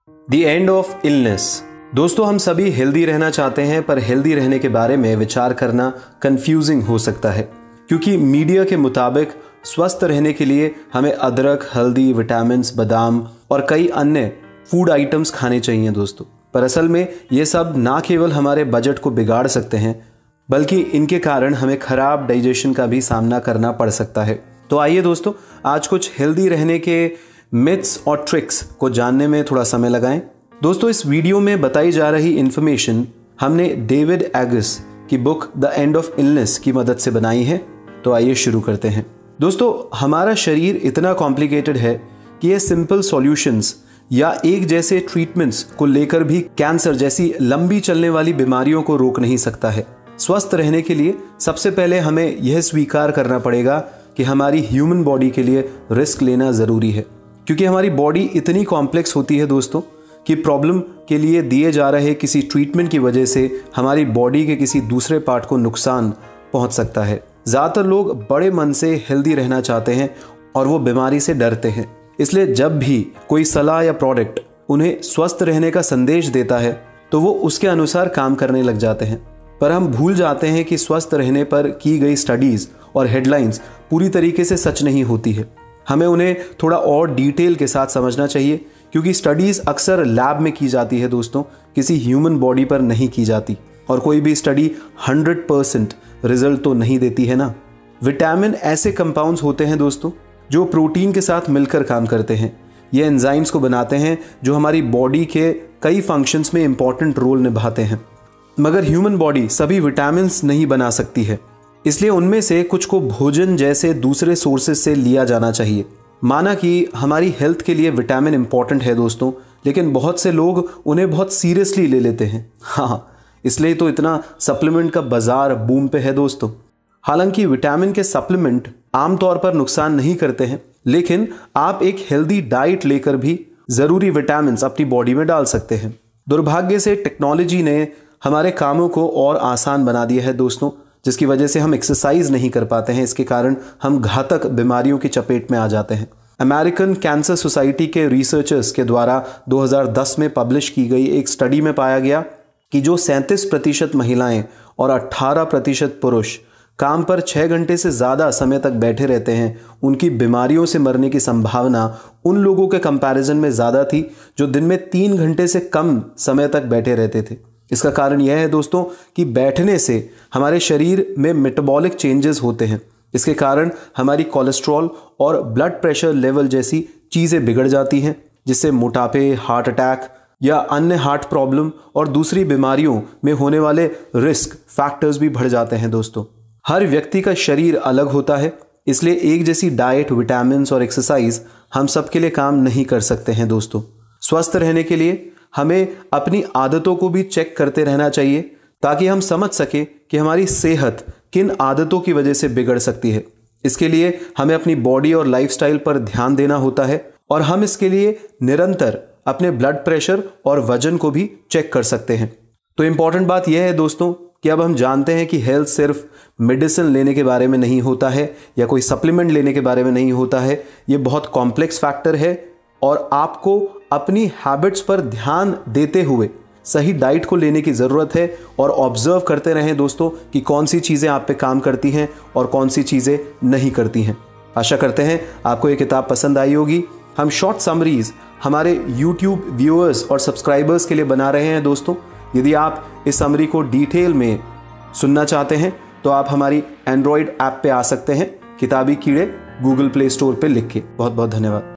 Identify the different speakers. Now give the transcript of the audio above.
Speaker 1: The end of illness. दोस्तों, हम सभी हेल्दी रहना चाहते हैं, पर हेल्दी रहने के बारे में विचार करना कंफ्यूजिंग हो सकता है, क्योंकि मीडिया के मुताबिक स्वस्थ रहने के लिए हमें अदरक, हल्दी, विटामिन, बादाम और कई अन्य फूड आइटम्स खाने चाहिए दोस्तों। पर असल में ये सब ना केवल हमारे बजट को बिगाड़ सकते हैं, बल्कि इनके कारण हमें खराब डाइजेशन का भी सामना करना पड़ सकता है। तो आइए दोस्तों, आज कुछ हेल्दी रहने के मिथ्स और ट्रिक्स को जानने में थोड़ा समय लगाएं। दोस्तों, इस वीडियो में बताई जा रही इंफॉर्मेशन हमने डेविड एगिस की book the end of illness की मदद से बनाई है। तो आइए शुरू करते हैं। दोस्तों, हमारा शरीर इतना कॉम्प्लिकेटेड है कि ये सिंपल सॉल्यूशंस या एक जैसे ट्रीटमेंट्स को लेकर भी कैंसर जैसी लंबी चलने वाली बीमारियों को रोक नहीं सकता है। स्वस्थ रहने के लिए सबसे पहले हमें यह स्वीकार करना पड़ेगा कि हमारी ह्यूमन बॉडी के लिए रिस्क लेना ज़रूरी है, क्योंकि हमारी बॉडी इतनी कॉम्प्लेक्स होती है दोस्तों कि प्रॉब्लम के लिए दिए जा रहे किसी ट्रीटमेंट की वजह से हमारी बॉडी के किसी दूसरे पार्ट को नुकसान पहुंच सकता है। ज़्यादातर लोग बड़े मन से हेल्दी रहना चाहते हैं और वो बीमारी से डरते हैं। इसलिए जब भी कोई सलाह या प्रोडक्ट उन्हें स्वस्थ रहने का संदेश देता है तो वो उसके अनुसार काम करने लग जाते हैं। पर हम भूल जाते हैं कि स्वस्थ रहने पर की गई स्टडीज़ और हेडलाइंस पूरी तरीके से सच नहीं होती है। हमें उन्हें थोड़ा और डिटेल के साथ समझना चाहिए, क्योंकि स्टडीज़ अक्सर लैब में की जाती है दोस्तों, किसी ह्यूमन बॉडी पर नहीं की जाती। और कोई भी स्टडी 100% रिजल्ट तो नहीं देती है ना। विटामिन ऐसे कंपाउंड्स होते हैं दोस्तों जो प्रोटीन के साथ मिलकर काम करते हैं। ये एंजाइम्स को बनाते हैं जो हमारी बॉडी के कई फंक्शंस में इंपॉर्टेंट रोल निभाते हैं। मगर ह्यूमन बॉडी सभी विटामिन्स नहीं बना सकती है, इसलिए उनमें से कुछ को भोजन जैसे दूसरे सोर्सेज से लिया जाना चाहिए। माना कि हमारी हेल्थ के लिए विटामिन इंपॉर्टेंट है दोस्तों, लेकिन बहुत से लोग उन्हें बहुत सीरियसली ले लेते हैं। हाँ, इसलिए तो इतना सप्लीमेंट का बाजार बूम पे है दोस्तों। हालांकि विटामिन के सप्लीमेंट आमतौर पर नुकसान नहीं करते हैं, लेकिन आप एक हेल्दी डाइट लेकर भी ज़रूरी विटामिन अपनी बॉडी में डाल सकते हैं। दुर्भाग्य से टेक्नोलॉजी ने हमारे कामों को और आसान बना दिया है दोस्तों, जिसकी वजह से हम एक्सरसाइज नहीं कर पाते हैं। इसके कारण हम घातक बीमारियों की चपेट में आ जाते हैं। अमेरिकन कैंसर सोसाइटी के रिसर्चर्स के द्वारा 2010 में पब्लिश की गई एक स्टडी में पाया गया कि जो 37% महिलाएं और 18% पुरुष काम पर 6 घंटे से ज़्यादा समय तक बैठे रहते हैं, उनकी बीमारियों से मरने की संभावना उन लोगों के कंपैरिजन में ज़्यादा थी जो दिन में 3 घंटे से कम समय तक बैठे रहते थे। इसका कारण यह है दोस्तों कि बैठने से हमारे शरीर में मेटाबॉलिक चेंजेस होते हैं। इसके कारण हमारी कोलेस्ट्रॉल और ब्लड प्रेशर लेवल जैसी चीज़ें बिगड़ जाती हैं, जिससे मोटापे, हार्ट अटैक या अन्य हार्ट प्रॉब्लम और दूसरी बीमारियों में होने वाले रिस्क फैक्टर्स भी बढ़ जाते हैं दोस्तों। हर व्यक्ति का शरीर अलग होता है, इसलिए एक जैसी डाइट, विटामिन और एक्सरसाइज हम सब के लिए काम नहीं कर सकते हैं दोस्तों। स्वस्थ रहने के लिए हमें अपनी आदतों को भी चेक करते रहना चाहिए, ताकि हम समझ सके कि हमारी सेहत किन आदतों की वजह से बिगड़ सकती है। इसके लिए हमें अपनी बॉडी और लाइफस्टाइल पर ध्यान देना होता है, और हम इसके लिए निरंतर अपने ब्लड प्रेशर और वजन को भी चेक कर सकते हैं। तो इम्पॉर्टेंट बात यह है दोस्तों कि अब हम जानते हैं कि हेल्थ सिर्फ मेडिसिन लेने के बारे में नहीं होता है या कोई सप्लीमेंट लेने के बारे में नहीं होता है। ये बहुत कॉम्प्लेक्स फैक्टर है, और आपको अपनी हैबिट्स पर ध्यान देते हुए सही डाइट को लेने की ज़रूरत है, और ऑब्जर्व करते रहें दोस्तों कि कौन सी चीज़ें आप पे काम करती हैं और कौन सी चीज़ें नहीं करती हैं। आशा करते हैं आपको ये किताब पसंद आई होगी। हम शॉर्ट समरीज हमारे YouTube व्यूअर्स और सब्सक्राइबर्स के लिए बना रहे हैं दोस्तों। यदि आप इस समरी को डिटेल में सुनना चाहते हैं तो आप हमारी एंड्रॉयड ऐप पे आ सकते हैं, किताबी कीड़े गूगल प्ले स्टोर पे लिख के। बहुत बहुत धन्यवाद।